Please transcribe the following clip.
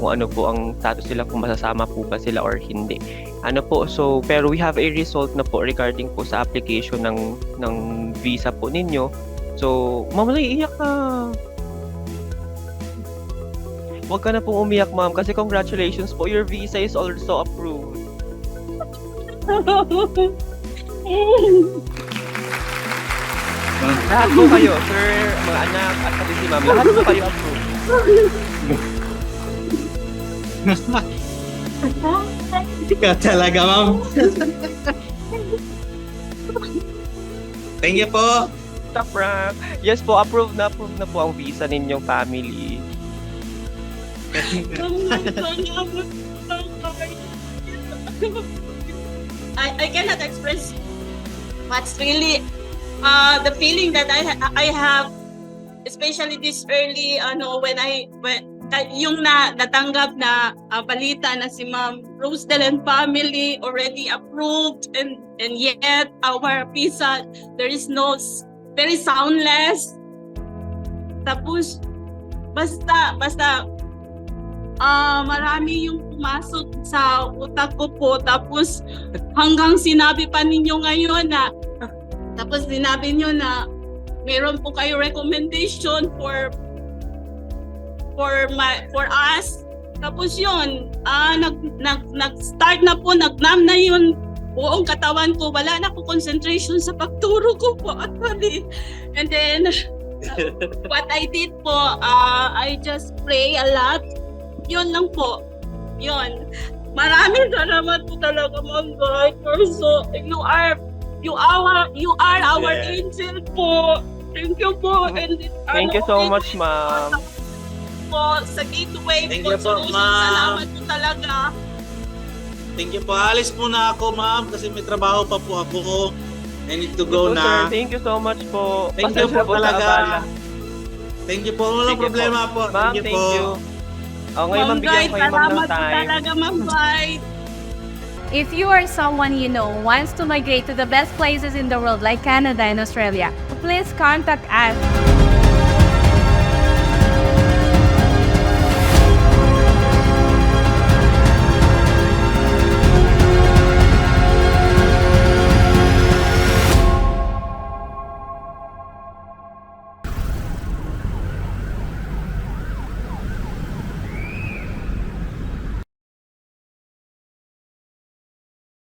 kung ano po ang status nila, kung masasama po ba sila or hindi. Ano po, so pero we have a result na po regarding po sa application ng visa po ninyo. So, ma'am, iiyak ka. Huwag ka na pong umiyak, ma'am, kasi congratulations po, your visa is also approved. Lahat po kayo, sir, mga anak, at pati si ma'am, lahat po kayo approved. Ikaw talaga, ma'am. Thank you po. Stop prank. Yes po, approved na po ang visa ninyong family. I cannot express what's really the feeling that I have, especially this early when yung natanggap na balita na si Ma'am Rosdel and family already approved, and yet our visa there is no, very soundless. Tapos basta marami yung pumasok sa utak ko po, tapos hanggang sinabi pa ninyo ngayon na, tapos sinabi nyo na meron po kayo recommendation for us. Tapos yun, nag-start na po, nagnam na yun buong katawan ko, wala na po concentration sa pagturo ko po actually. And then what I did po, I just pray a lot. Yun lang po. Yun. Maraming salamat po talaga, Ma'am God. You are our angel po. Thank you po. And Thank you so much, ma'am. Po sa Gateway. Thank you po, Solution. ma'am. Salamat po talaga. Thank you po. Alis muna ako, ma'am, kasi may trabaho pa po ako. I need to go Sir, na. thank you so much po. Thank you Pasensya po sa talaga. abala. Thank you po. Walang Sige problema po. Ma'am, Thank you thank po. you. Ngayon, Ma'am mabigyan Guide, ko kayo, ma'am, ng salamat po time. talaga, Ma'am Guide. If you or someone you know wants to migrate to the best places in the world like Canada and Australia, please contact us.